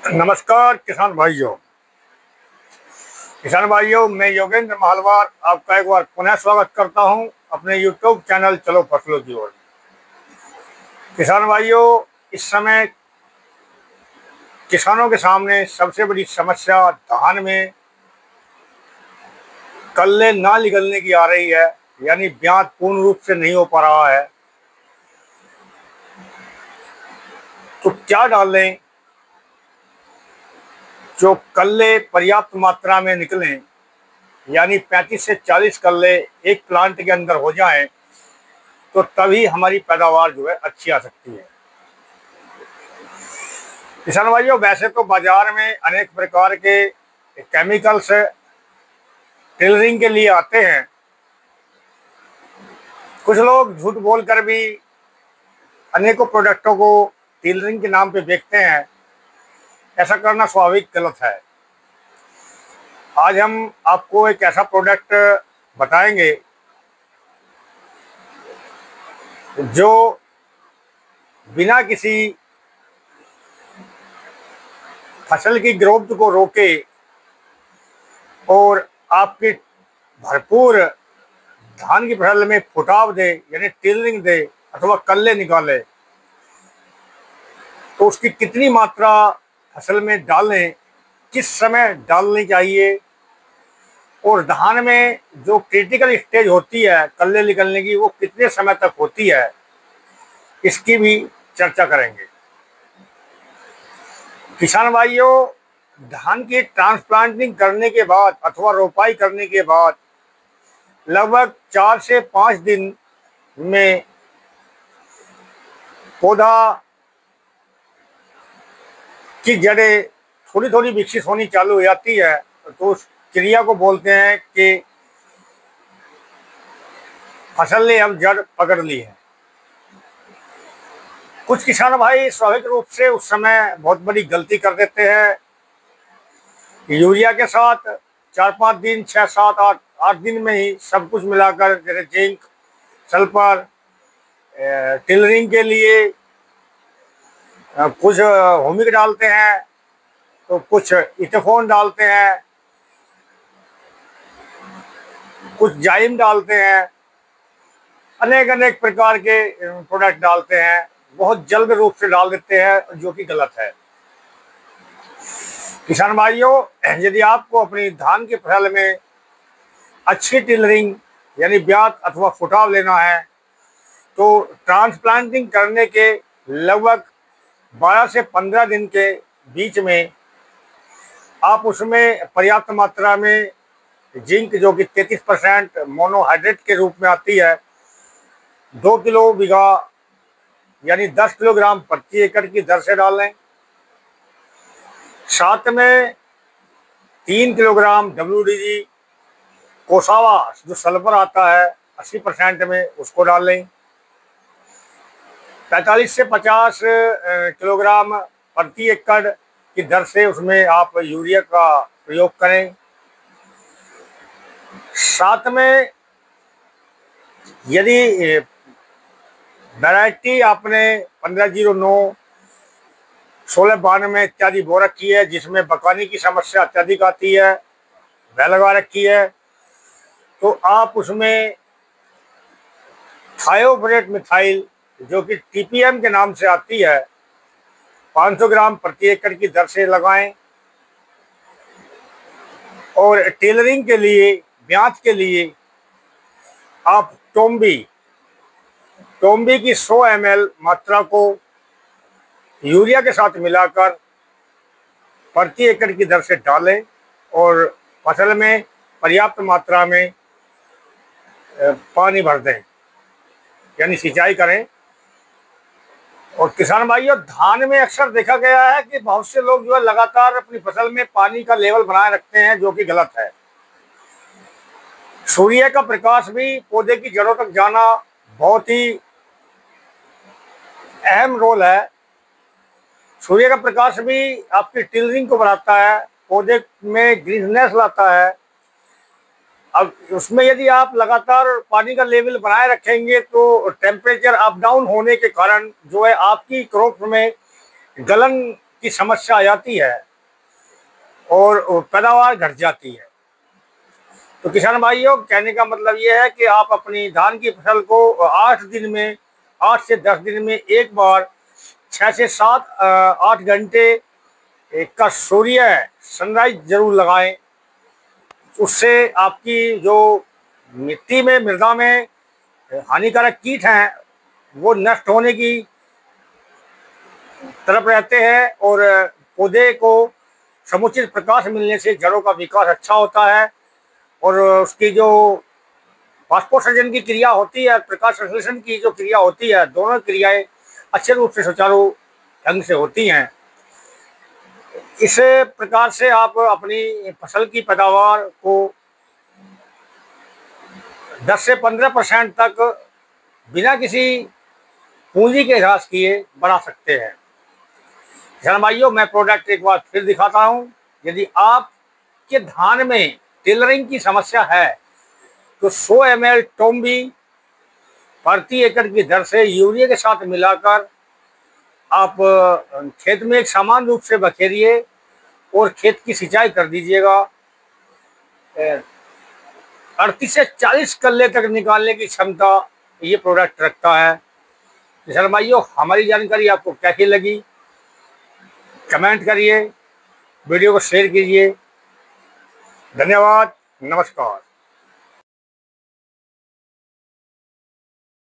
नमस्कार किसान भाइयों, मैं योगेंद्र महालवार आपका एक बार पुनः स्वागत करता हूं अपने YouTube चैनल चलो फसलों की ओर। किसान भाइयों, इस समय किसानों के सामने सबसे बड़ी समस्या धान में कल्ले ना निकलने की आ रही है, यानी ब्यात पूर्ण रूप से नहीं हो पा रहा है। तो क्या डालें जो कल्ले पर्याप्त मात्रा में निकलें, यानी 35 से 40 कल्ले एक प्लांट के अंदर हो जाएं, तो तभी हमारी पैदावार जो है अच्छी आ सकती है। किसान भाइयों, वैसे तो बाजार में अनेक प्रकार के केमिकल्स टिलरिंग के लिए आते हैं। कुछ लोग झूठ बोलकर भी अनेकों प्रोडक्टों को टिलरिंग के नाम पे बेचते हैं। ऐसा करना स्वाभाविक गलत है। आज हम आपको एक ऐसा प्रोडक्ट बताएंगे जो बिना किसी फसल की ग्रोथ को रोके और आपके भरपूर धान की फसल में फुटाव दे, यानी टिलरिंग दे अथवा कल्ले निकाले। तो उसकी कितनी मात्रा फसल में डालें, किस समय डालनी चाहिए, और धान में जो क्रिटिकल स्टेज होती है कल्ले निकलने की, वो कितने समय तक होती है, इसकी भी चर्चा करेंगे। किसान भाइयों, धान की ट्रांसप्लांटिंग करने के बाद अथवा रोपाई करने के बाद लगभग 4 से 5 दिन में पौधा की जड़ें थोड़ी थोड़ी विकसित होनी चालू हो जाती है। तो उस क्रिया को बोलते हैं कि फसल ने अब जड़ पकड़ ली है। कुछ किसान भाई स्वाभाविक रूप से उस समय बहुत बड़ी गलती कर देते हैं। यूरिया के साथ 4-5 दिन, 6-7, 8 दिन में ही सब कुछ मिलाकर, जैसे जिंक, सल्फर, टिलरिंग के लिए कुछ हुमिक डालते हैं, तो कुछ इथेफोन डालते हैं, कुछ जाइम डालते हैं, अनेक अनेक प्रकार के प्रोडक्ट डालते हैं। बहुत जल्द रूप से डाल देते हैं, जो कि गलत है। किसान भाइयों, यदि आपको अपनी धान की फसल में अच्छी टिलरिंग यानी ब्यात अथवा फुटाव लेना है, तो ट्रांसप्लांटिंग करने के लगभग 12 से 15 दिन के बीच में आप उसमें पर्याप्त मात्रा में जिंक, जो कि 33% मोनोहाइड्रेट के रूप में आती है, 2 किलो बीघा यानी 10 किलोग्राम प्रति एकड़ की दर से डालें। साथ में 3 किलोग्राम WDG कोसावा, जो सल्फर आता है 80% में, उसको डालें। 45 से 50 किलोग्राम प्रति एकड़ की दर से उसमें आप यूरिया का प्रयोग करें। साथ में यदि वैरायटी आपने 1509, 1692 इत्यादि बो रखी है, जिसमें बकानी की समस्या अत्यधिक आती है, वह लगा रखी है, तो आप उसमें थायोब्रेट मिथाइल, जो कि TPM के नाम से आती है, 500 ग्राम प्रति एकड़ की दर से लगाएं। और टेलरिंग के लिए, ब्यात के लिए आप टोम्बी की 100 ml मात्रा को यूरिया के साथ मिलाकर प्रति एकड़ की दर से डालें और फसल में पर्याप्त मात्रा में पानी भर दें, यानी सिंचाई करें। और किसान भाइयों, धान में अक्सर देखा गया है कि बहुत से लोग जो है लगातार अपनी फसल में पानी का लेवल बनाए रखते हैं, जो कि गलत है। सूर्य का प्रकाश भी पौधे की जड़ों तक जाना बहुत ही अहम रोल है। सूर्य का प्रकाश भी आपकी टिलरिंग को बढ़ाता है, पौधे में ग्रीननेस लाता है। अब उसमें यदि आप लगातार पानी का लेवल बनाए रखेंगे, तो टेम्परेचर अप डाउन होने के कारण जो है आपकी क्रॉप में गलन की समस्या आ जाती है और पैदावार घट जाती है। तो किसान भाइयों, कहने का मतलब ये है कि आप अपनी धान की फसल को 8 से 10 दिन में एक बार 6 से 8 घंटे का सूर्य सनराइज जरूर लगाएं। उससे आपकी जो मिट्टी में, मृदा में हानिकारक कीट हैं वो नष्ट होने की तरफ रहते हैं और पौधे को समुचित प्रकाश मिलने से जड़ों का विकास अच्छा होता है और उसकी जो बाष्पोत्सर्जन की क्रिया होती है, प्रकाश संश्लेषण की जो क्रिया होती है, दोनों क्रियाएं अच्छे रूप से सुचारू ढंग से होती हैं। इस प्रकार से आप अपनी फसल की पैदावार को 10 से 15% तक बिना किसी पूंजी के ह्रास किए बढ़ा सकते हैं। किसान भाइयों, मैं प्रोडक्ट एक बार फिर दिखाता हूं। यदि आपके धान में टेलरिंग की समस्या है तो 100 ml टोम्बी प्रति एकड़ की दर से यूरिया के साथ मिलाकर आप खेत में एक समान रूप से बखेरिए और खेत की सिंचाई कर दीजिएगा। 38 से 40 कल्ले तक निकालने की क्षमता ये प्रोडक्ट रखता है। किसान भाइयों, हमारी जानकारी आपको कैसी लगी कमेंट करिए, वीडियो को शेयर कीजिए। धन्यवाद, नमस्कार।